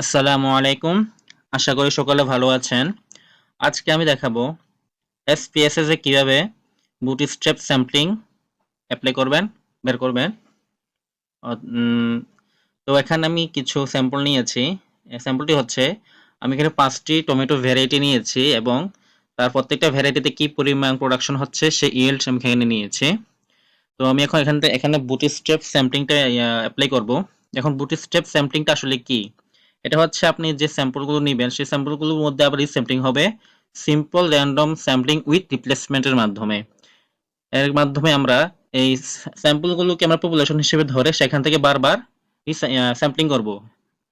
আসসালামু আলাইকুম। আশা করি সকলে ভালো আছেন। আজকে আমি দেখাবো SPSS এ কিভাবে বুটস্ট্র্যাপ স্যাম্পলিং অ্যাপ্লাই করবেন, বের করবেন। তো এখানে আমি কিছু স্যাম্পল নিয়েছি। স্যাম্পলটি হচ্ছে আমি এখানে 5টি টমেটো ভ্যারাইটি নিয়েছি এবং তার প্রত্যেকটা ভ্যারাইটিতে কি পরিমাণ প্রোডাকশন হচ্ছে সেই ইল্ড আমি এখানে নিয়েছি। তো আমি এখন এখানে বুটস্ট্র্যাপ স্যাম্পলিংটা অ্যাপ্লাই করব। এখন বুটস্ট্র্যাপ স্যাম্পলিংটা আসলে কি? এটা হচ্ছে আপনি যে স্যাম্পলগুলো নিবেন সেই স্যাম্পলগুলোর মধ্যে আবার রিস্যাম্পলিং হবে সিম্পল র্যান্ডম স্যাম্পলিং উইথ রিপ্লেসমেন্টের মাধ্যমে। এর মাধ্যমে আমরা এই স্যাম্পলগুলোকে আমরা পপুলেশন হিসেবে ধরে সেখান থেকে বারবার স্যাম্পলিং করব,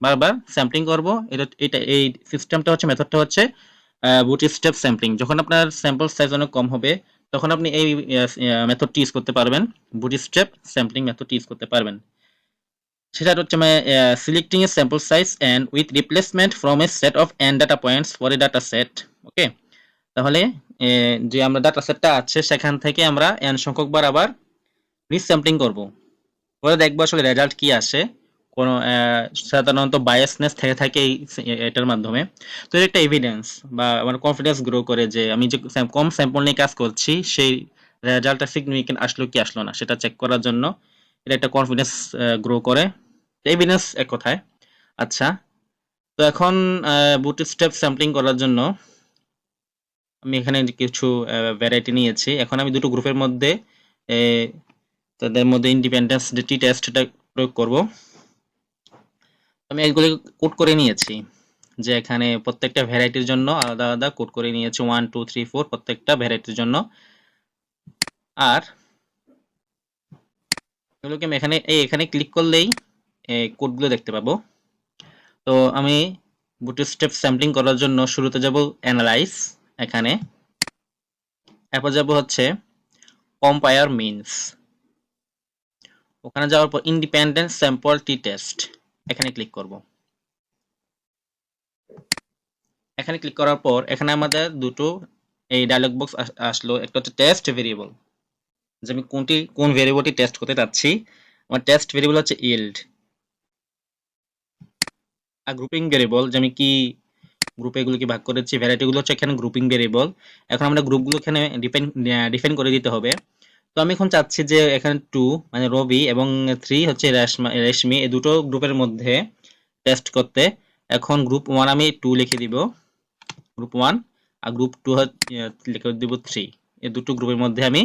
বারবার স্যাম্পলিং করব। এটা এই সিস্টেমটা হচ্ছে, মেথডটা হচ্ছে বুটস্ট্র্যাপ স্যাম্পলিং। যখন আপনার স্যাম্পল সাইজ অনেক কম হবে তখন আপনি এই মেথডটি ইউজ করতে পারবেন, বুটস্ট্র্যাপ স্যাম্পলিং মেথডটি ইউজ করতে পারবেন। সেটা হচ্ছে selecting a sample size and with replacement from a set of n data points for a data set. Okay, তাহলে যে আমরা ডাটা সেটটা আছে সেখান থেকে আমরা এন সংখ্যক বার আবার রিস্যাম্পলিং করব, পরে দেখবো আসলে রেজাল্ট কি আসে। কোনো সাধারণত বায়াসনেস থেকে থাকে এটার মাধ্যমে। তো এটা একটা এভিডেন্স বা আমার কনফিডেন্স গ্রো করে যে আমি যে কম স্যাম্পল নিয়ে কাজ করছি সেই রেজাল্টটা সিগনিফিকেন্ট আসলো কি আসলো না সেটা চেক করার জন্য এটা একটা কনফিডেন্স গ্রো করে, এভিডেন্স এক কথায়। আচ্ছা, তো এখন বুটস্ট্র্যাপ স্যাম্পলিং করার জন্য আমি এখানে কিছু ভ্যারাইটি নিয়েছি। এখন আমি দুটো গ্রুপের মধ্যে তাদের মধ্যে ইন্ডিপেন্ডেন্স টি টেস্টটা প্রয়োগ করব। আমি এগুলি কোড করে নিয়েছি যে এখানে প্রত্যেকটা ভ্যারাইটির জন্য আলাদা আলাদা কোড করে নিয়েছি 1 2 3 4 প্রত্যেকটা ভ্যারাইটির জন্য। আর এগুলোকে আমি এখানে ক্লিক করলেই কোডগুলো দেখতে পাবো। তো আমি বুটস্ট্র্যাপ স্যাম্পলিং করার জন্য শুরুতে যাব অ্যানালাইজ, এখানে এরপর যাব হচ্ছে কম্পায়ার মিনস, ওখানে যাওয়ার পর ইন্ডিপেন্ডেন্ট স্যাম্পল টি টেস্ট এখানে ক্লিক করব। এখানে ক্লিক করার পর এখানে আমাদের দুটো এই ডায়লগ বক্স আসলো। একটা হচ্ছে টেস্ট ভেরিয়েবল, যে আমি কোন ভেরিয়েবলটি টেস্ট করতে চাচ্ছি। আমার টেস্ট ভেরিয়েবল হচ্ছে ইল্ড। আর গ্রুপিং ভেরিয়েবল, যে আমি কি গ্রুপে এগুলোকে ভাগ করেছি, ভ্যারাইটি গুলো হচ্ছে এখানে গ্রুপিং ভেরিয়েবল। এখন আমরা গ্রুপগুলো এখানে ডিফাইন করে দিতে হবে। তো আমি এখন চাচ্ছি যে এখানে 2 মানে রবি এবং 3 হচ্ছে রেশমি, এই দুটো গ্রুপের মধ্যে টেস্ট করতে। এখন গ্রুপ 1 আমি 2 লিখে দিব, গ্রুপ 1, আর গ্রুপ 2 লিখে দিব 3। এই দুটো গ্রুপের মধ্যে আমি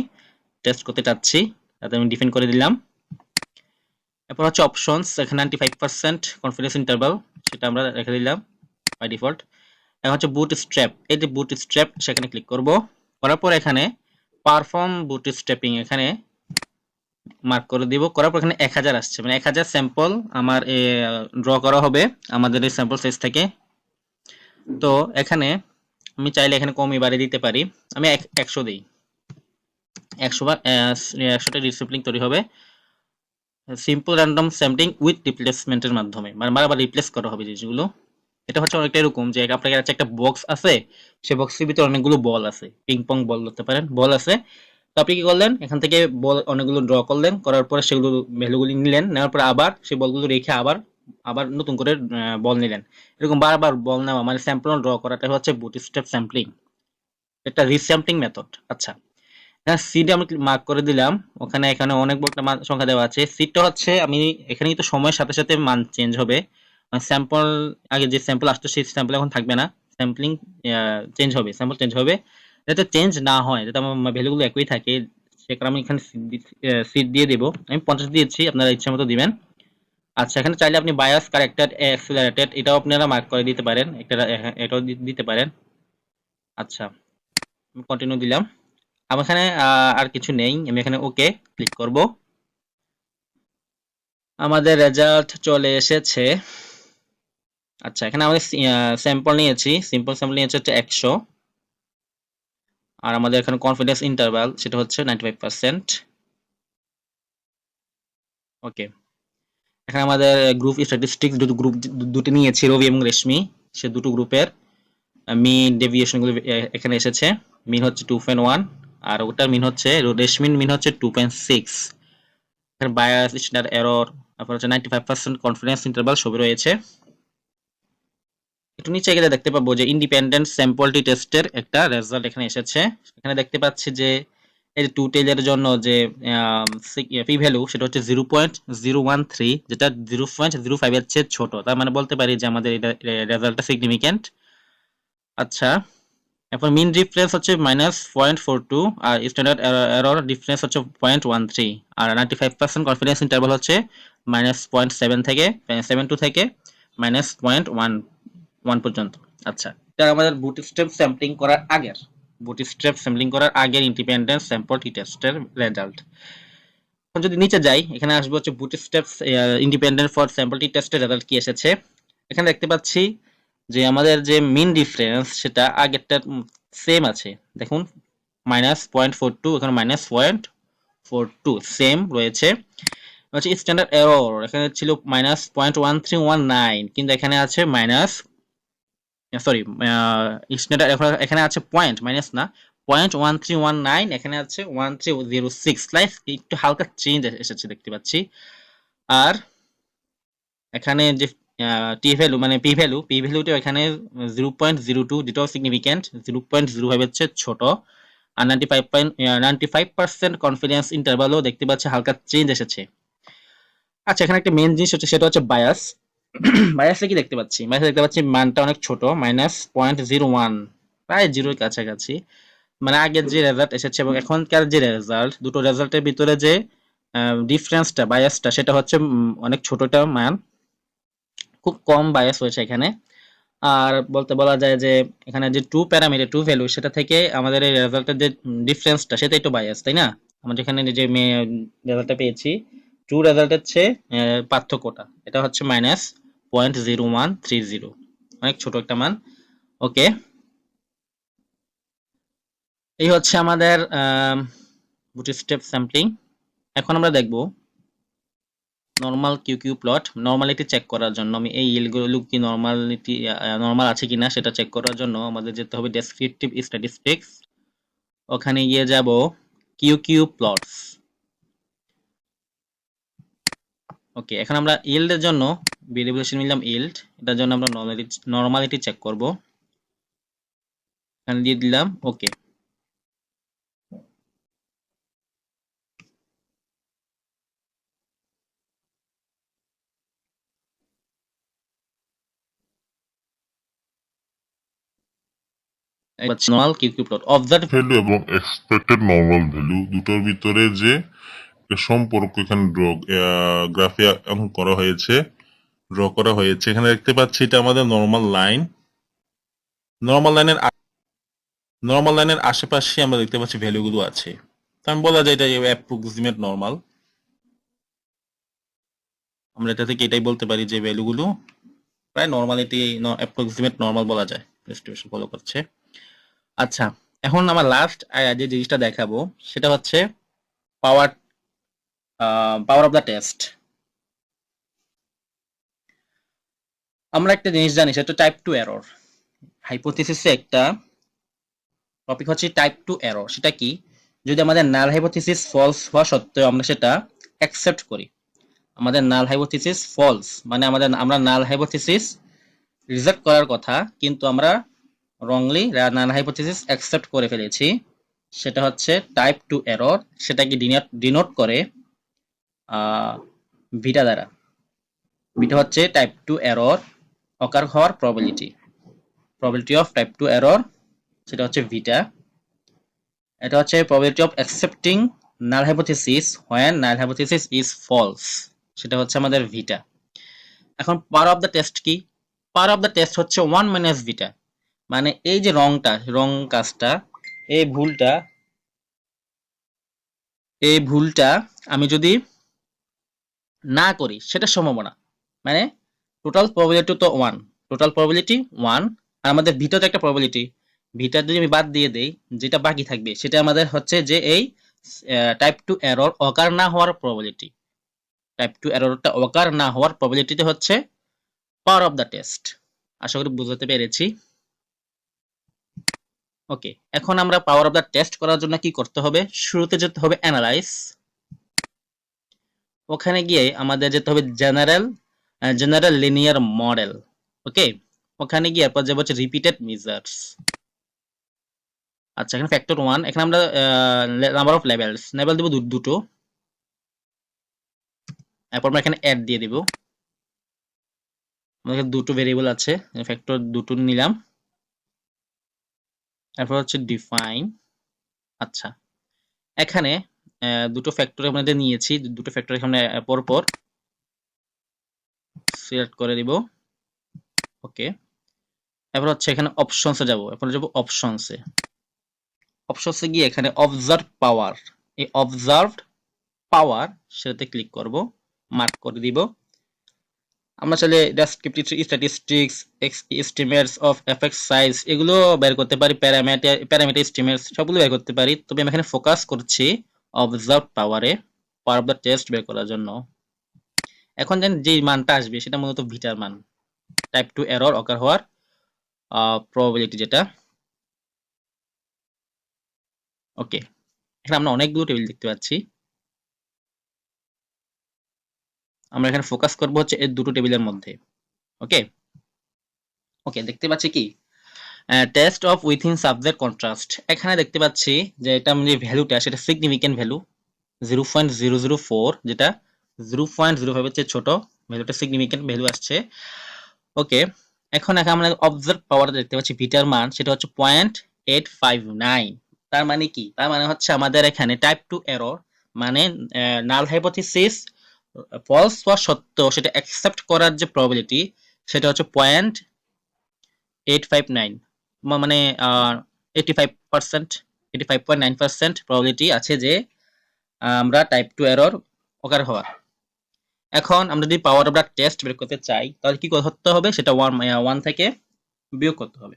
টেস্ট করতে চাচ্ছি, তাতে আমি ডিফাইন করে দিলাম। এরপর হচ্ছে অপশনস, এখানে 95% কনফিডেন্স ইন্টারভাল সেটা আমরা রেখে দিলাম বাই ডিফল্ট। এখন হচ্ছে বুটস্ট্র্যাপ, এই যে বুটস্ট্র্যাপ সেখানে ক্লিক করব। করার পর এখানে পারফর্ম বুটস্ট্র্যাপিং এখানে মার্ক করে দিব। করার পর এখানে 1000 আসছে, মানে 1000 স্যাম্পল আমার ড্র করা হবে আমাদের এই স্যাম্পল সাইজ থেকে। তো এখানে আমি চাইলে এখানে কমই বাড়িয়ে দিতে পারি। আমি 100 দিই, 100 বার 100টা রিস্যাম্পলিং তৈরি হবে সিম্পল র্যান্ডম স্যাম্পলিং উইথ রিপ্লেসমেন্টের মাধ্যমে, মানে বারবার রিপ্লেস করা হবে জিনিসগুলো। এটা হচ্ছে অনেকটা এরকম যে আপনার কাছে একটা বক্স আছে, সেই বক্সের ভিতরে অনেকগুলো বল আছে, পিং পং বল ধরতে পারেন, বল আছে। তো আপনি কি করলেন, এখান থেকে বল অনেকগুলো ড্র করলেন, করার পরে সেগুলো ভ্যালুগুলি নিলেন, নেওয়ার পরে আবার সেই বলগুলো রেখে আবার আবার নতুন করে বল নিলেন। এরকম বারবার বল নেওয়া মানে স্যাম্পল ড্র করাটা হচ্ছে বুটস্ট্র্যাপ স্যাম্পলিং, এটা রিস্যাম্পলিং মেথড। আচ্ছা, হ্যাঁ, সিড আমি মার্ক করে দিলাম। এখানে অনেক বড় একটা মান সংখ্যা দেওয়া আছে। সিডটা হচ্ছে আমি এখানে কিন্তু সময়ের সাথে সাথে মান চেঞ্জ হবে। স্যাম্পল আগে যে স্যাম্পল আসতো সেই স্যাম্পল এখন থাকবে না, স্যাম্পলিং চেঞ্জ হবে, স্যাম্পল চেঞ্জ হবে। যাতে চেঞ্জ না হয়, যাতে আমার ভ্যালুগুলো একই থাকে, সে কারণে আমি এখানে সিড দিয়ে দেবো। আমি 50 দিয়েছি, আপনারা ইচ্ছা মতো দিবেন। আচ্ছা, এখানে চাইলে আপনি বায়াস, কারেক্টেড, অ্যাক্সিলারেটেড এটাও আপনারা মার্ক করে দিতে পারেন, এটাও দিতে পারেন। আচ্ছা, আমি কন্টিনিউ দিলাম। আমার এখানে আর কিছু নেই, আমি এখানে ওকে ক্লিক করব। আমাদের রেজাল্ট চলে এসেছে। আচ্ছা, এখানে আমাদের স্যাম্পল নিয়েছি, সিম্পল স্যাম্পল নিয়েছে হচ্ছে 100, আর আমাদের এখানে কনফিডেন্স ইন্টারভাল সেটা হচ্ছে 95%। ওকে, এখানে আমাদের গ্রুপ স্ট্যাটিস্টিক্স দুটো নিয়েছি, রবি এবং রেশমি, সে দুটো গ্রুপের মিন ডেভিয়েশনগুলো এখানে এসেছে। মিন হচ্ছে 2.1, আর ওটার মিন হচ্ছে, রেশমির মিন হচ্ছে 2.6। এখানে বায়াস, স্ট্যান্ডার্ড এরর, তারপর হচ্ছে 95% কনফিডেন্স ইন্টারভাল সবই রয়েছে। একটু নিচে গেলে দেখতে পাবো যে ইন্ডিপেন্ডেন্ট স্যাম্পলটি টেস্টের একটা রেজাল্ট এখানে এসেছে। এখানে দেখতে পাচ্ছি যে এই টু টেলের জন্য যে পি ভ্যালু সেটা হচ্ছে 0.013, যেটা 0.05 এর চেয়ে ছোট। তার মানে বলতে পারি যে আমাদের রেজাল্টটা সিগনিফিক্যান্ট। আচ্ছা, এখন মিন ডিফারেন্স হচ্ছে -0.42 আর স্ট্যান্ডার্ড এরর ডিফারেন্স হচ্ছে 0.13 আর 95% কনফিডেন্স ইন্টারভাল হচ্ছে -0.7 থেকে 72 থেকে -0.11 পর্যন্ত। আচ্ছা, এটা আমাদের বুটস্ট্র্যাপ স্যাম্পলিং করার আগের ইন্ডিপেন্ডেন্ট স্যাম্পল টি টেস্টের রেজাল্ট। এখন যদি নিচে যাই, এখানে আসবো হচ্ছে বুটস্ট্র্যাপ ইন্ডিপেন্ডেন্ট ফর স্যাম্পল টি টেস্টের রেজাল্ট কি এসেছে। এখানে দেখতে পাচ্ছি যে আমাদের যে মিন ডিফারেন্স সেটা আগেরটার সেম আছে। দেখুন -0.42, এখানে -0.42 সেম রয়েছে। হচ্ছে স্ট্যান্ডার্ড এরর এখানে ছিল -0.1319, কিন্তু এখানে আছে স্ট্যান্ডার্ড এখানে আছে পয়েন্ট মাইনাস না 0.1319, এখানে আছে 1306, লাইক একটু হালকা চেঞ্জ এসেছে দেখতে পাচ্ছি। আর এখানে যে টি ভ্যালু মানে পি ভ্যালুটা এখানে 0.02, যেটাও সিগনিফিক্যান্ট, 0.05 হচ্ছে ছোট। আর 95% কনফিডেন্স ইন্টারভালও দেখতে পাচ্ছি হালকা চেঞ্জ এসেছে। আচ্ছা, এখানে একটা মেইন জিনিস হচ্ছে সেটা হচ্ছে বায়াস। বায়াসে কি দেখতে পাচ্ছি, বায়াসে দেখতে পাচ্ছি মানটা অনেক ছোট, -0.01, প্রায় জিরোর কাছাকাছি। মানে আগের যে রেজাল্ট এসেছে এবং এখনকার যে রেজাল্ট, দুটো রেজাল্টের ভিতরে যে ডিফারেন্সটা বায়াসটা সেটা হচ্ছে অনেক ছোটটা মান, খুব কম বায়াস হয়েছে এখানে। আর বলা যায় যে এখানে যে টু ভ্যালু সেটা থেকে আমাদের এই রেজাল্টের যে ডিফারেন্সটা সেটা একটু বায়াস, তাই না? আমরা যেখানে যে রেজাল্টটা পেয়েছি টু রেজাল্টের চেয়ে পার্থক্যটা এটা হচ্ছে -0.0130, অনেক ছোট একটা মান। ওকে, এই হচ্ছে আমাদের বুটস্ট্র্যাপ স্যাম্পলিং। এখন আমরা দেখব normal Q plot. Normality check করার জন্য আমি এই ইলগুলো কি নরমাল আছে কিনা সেটা চেক করার জন্য আমাদের যেতে হবে ডেসক্রিপটিভ স্ট্যাটিস্টিক্স। ওখানে গিয়ে যাব কিউ প্লটস। ওকে, এখন আমরা ইল্ডের জন্য ভেরিয়েবল নিলাম ইল্ড, এটার জন্য আমরা নরমালিটি চেক করব, এখানে দিয়ে দিলাম okay. Normal Q plot observe value এবং এক্সপেক্টেড নর্মাল ভ্যালু দুটোর ভিতরে যে সম্পর্ক এখানে গ্রাফে এখন করা হয়েছে, ড্র করা হয়েছে। এখানে দেখতে পাচ্ছি এটা আমাদের নর্মাল লাইনের আশেপাশে আমরা দেখতে পাচ্ছি ভ্যালুগুলো আছে। তো আমি বলা যায় এটা অ্যাপ্রক্সিমেট নর্মাল। আমরা এটা থেকে এটাই বলতে পারি যে ভ্যালুগুলো প্রায় নর্মালিটি অ্যাপ্রক্সিমেট নর্মাল বলা যায়, ডিস্ট্রিবিউশন ফলো করছে। আচ্ছা, এখন আমার লাস্ট যে জিনিসটা দেখাবো সেটা হচ্ছে পাওয়ার অফ দ্য টেস্ট। আমরা একটা জিনিস জানি সেটা টাইপ 2 এরর। হাইপোথিসিসে একটা টপিক হচ্ছে টাইপ 2 এরর। সেটা কি? যদি আমাদের নাল হাইপোথিসিস ফলস হওয়া সত্ত্বেও আমরা সেটা অ্যাকসেপ্ট করি, আমাদের নাল হাইপোথিসিস ফলস মানে আমরা নাল হাইপোথিসিস রিজেক্ট করার কথা, কিন্তু আমরা রংলি নাল হাইপোথিসিস অ্যাকসেপ্ট করে ফেলেছি, সেটা হচ্ছে টাইপ 2 এরর। সেটাকে ডিনোট করে ভিটা দ্বারা। ভিটা হচ্ছে টাইপ 2 এরর অকার হওয়ার প্রবাবিলিটি অফ টাইপ 2 এরর, সেটা হচ্ছে ভিটা। এটা হচ্ছে probability of accepting null hypothesis when null hypothesis is false, সেটা হচ্ছে আমাদের ভিটা। এখন পাওয়ার অফ দ্য টেস্ট কি? পাওয়ার অফ দ্য টেস্ট হচ্ছে 1 মাইনাস ভিটা। মানে এই যে রং কাজটা, এই ভুলটা আমি যদি না করি সেটা সম্ভাবনা, মানে টোটাল প্রবাবিলিটি তো 1, টোটাল প্রবাবিলিটি 1, আর আমাদের ভিটাতে একটা প্রবাবিলিটি, ভিটা যদি আমি বাদ দিয়ে দেই যেটা বাকি থাকবে সেটা আমাদের হচ্ছে যে এই টাইপ 2 এরর অকার না হওয়ার প্রবাবিলিটি। টাইপ 2 এররটা অকার না হওয়ার প্রবাবিলিটিতে হচ্ছে পাওয়ার অফ দ্য টেস্ট। আশা করি বুঝতে পেরেছি। ওকে, এখন আমরা পাওয়ার অফ দ্য টেস্ট করার জন্য কি করতে হবে? শুরুতে যেতে হবে অ্যানালাইজ। ওখানে গিয়ে আমাদের যেতে হবে জেনারেল লিনিয়ার মডেল। ওকে, ওখানে গিয়ে এরপর যাবো হচ্ছে রিপিটেড মেজার্স। আচ্ছা, এখানে ফ্যাক্টর 1, এখানে আমরা নাম্বার অফ লেভেলস দেবো দুটো। এরপর আমরা এখানে অ্যাড দিয়ে দিব। আমাদের দুটো ভেরিয়েবল আছে, ফ্যাক্টর দুটো নিলাম। এরপর হচ্ছে ডিফাইন। আচ্ছা, এখানে দুটো ফ্যাক্টর আমাদের নিয়েছি, দুটো ফ্যাক্টর এখানে পরপর সিলেক্ট করে দিব। ওকে, এরপর হচ্ছে এখানে অপশনসে যাব। এরপর যাব অপশনসে। অপশনসে গিয়ে এখানে অবজার্ভ পাওয়ার, এই অবজার্ভড পাওয়ার সেটাতে ক্লিক করব, মার্ক করে দিব। আমরা চাইলে descriptive statistics, estimates of effect size এগুলো বের করতে পারি, প্যারামিটার এস্টিমেটস সবগুলো বের করতে পারি। তবে আমি এখানে ফোকাস করছি অবজার্ভ পাওয়ারে, পাওয়ার অফ দ্য টেস্ট বের করার জন্য। এখন যে মানটা আসবে সেটা মূলত ভিটার মান, টাইপ 2 এরর অকার হওয়ার প্রবাবিলিটি যেটা। ওকে, এখানে আমরা অনেকগুলো টেবিল দেখতে পাচ্ছি। আমরা এখানে ফোকাস করব হচ্ছে এই দুটো টেবিলের মধ্যে। ওকে ওকে, দেখতে পাচ্ছি কি test of within subject contrast. এখানে দেখতে পাচ্ছি যে এটা যে ভ্যালুটা সেটা সিগনিফিকেন্ট ভ্যালু 0.004, যেটা 0.05 এর চেয়ে ছোট ভ্যালুটা সিগনিফিকেন্ট ভ্যালু আসছে। ওকে, এখন আমরা অবজার্ভ পাওয়ার দেখতে পাচ্ছি ভিটার মান সেটা হচ্ছে 0.859। তার মানে কি? তার মানে হচ্ছে আমাদের এখানে টাইপ 2 এরর, মানে নাল হাইপোথিসিস ফলস বা সত্য সেটা অ্যাকসেপ্ট করার যে প্রবাবিলিটি সেটা হচ্ছে 0.859, মানে 85%, 85.9% প্রবাবিলিটি আছে যে আমরা টাইপ 2 এরর অকার হওয়ার। এখন আমরা যদি পাওয়ার অফ দ্য টেস্ট বের করতে চাই তাহলে কি করতে হবে, সেটা 1 থেকে বিয়োগ করতে হবে।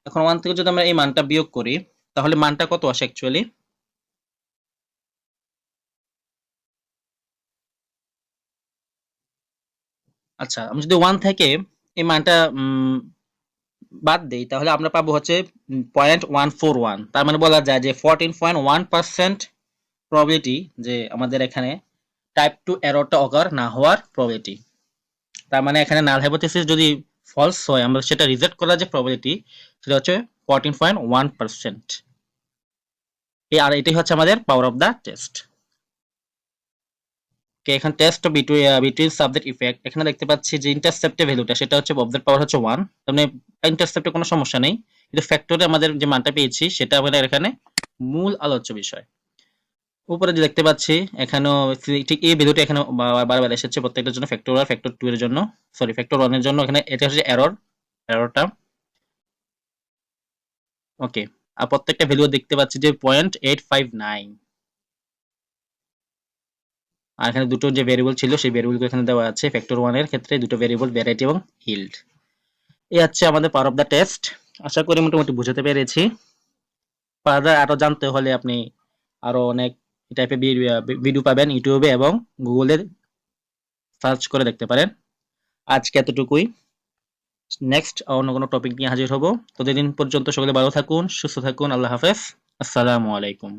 এখন 1 থেকে যদি আমরা এই মানটা বিয়োগ করি তাহলে মানটা কত আসে অ্যাকচুয়ালি? আচ্ছা, আমি যদি 1 থেকে এই মানটা বাদ দেই তাহলে আমরা পাবো হচ্ছে 0.141। তার মানে বলা যায় যে 14.1% প্রবাবিলিটি যে আমাদের এখানে টাইপ 2 এররটা অকার না হওয়ার প্রবাবিলিটি। তার মানে এখানে নাল হাইপোথিসিস যদি ফলস হয় আমরা সেটা রিজেক্ট করার যে প্রবাবিলিটি সেটা হচ্ছে 14.1%। আর এটাই হচ্ছে আমাদের পাওয়ার অফ দ্য টেস্ট। এখানে টেস্ট বিটুইন সাবজেক্ট ইফেক্ট, এখানে দেখতে পাচ্ছি যে ইন্টারসেপ্টের ভ্যালুটা সেটা হচ্ছে অবজেক্ট পাওয়ার হচ্ছে 1, তার মানে ইন্টারসেপ্টে কোনো সমস্যা নেই, কিন্তু ফ্যাক্টরে আমাদের যে মানটা পেয়েছি সেটা আমাদের এখানে মূল আলোচ্য বিষয়। উপরে যে দেখতে পাচ্ছি এখানেও ঠিক এই ভ্যালুটা এখানে বারবার এসেছে প্রত্যেকটার জন্য, ফ্যাক্টর 1, ফ্যাক্টর 2 এর জন্য, সরি ফ্যাক্টর 1 এর জন্য এখানে এটা হচ্ছে এররটা। ওকে, আর প্রত্যেকটা ভ্যালু দেখতে পাচ্ছি যে 0.859। আর এখানে দুটো যে ভেরিয়েবল ছিল সেই ভেরিয়েবলগুলো এখানে দেওয়া আছে। ফ্যাক্টর 1 এর ক্ষেত্রে দুটো ভেরিয়েবল ভ্যারাইটি এবং yield। এই হচ্ছে আমাদের পাওয়ার অফ দ্য টেস্ট। আশা করি মোটামুটি বুঝাতে পেরেছি। ফার্দার আরো জানতে হলে আপনি আরো অনেক টাইপের ভিডিও পাবেন ইউটিউবে এবং গুগলে সার্চ করে দেখতে পারেন। আজকে এতটুকুই। নেক্সট অন্য কোনো টপিক নিয়ে হাজির হব। ততদিন পর্যন্ত সকলে ভালো থাকুন, সুস্থ থাকুন। আল্লাহ হাফেজ। আসসালামু আলাইকুম।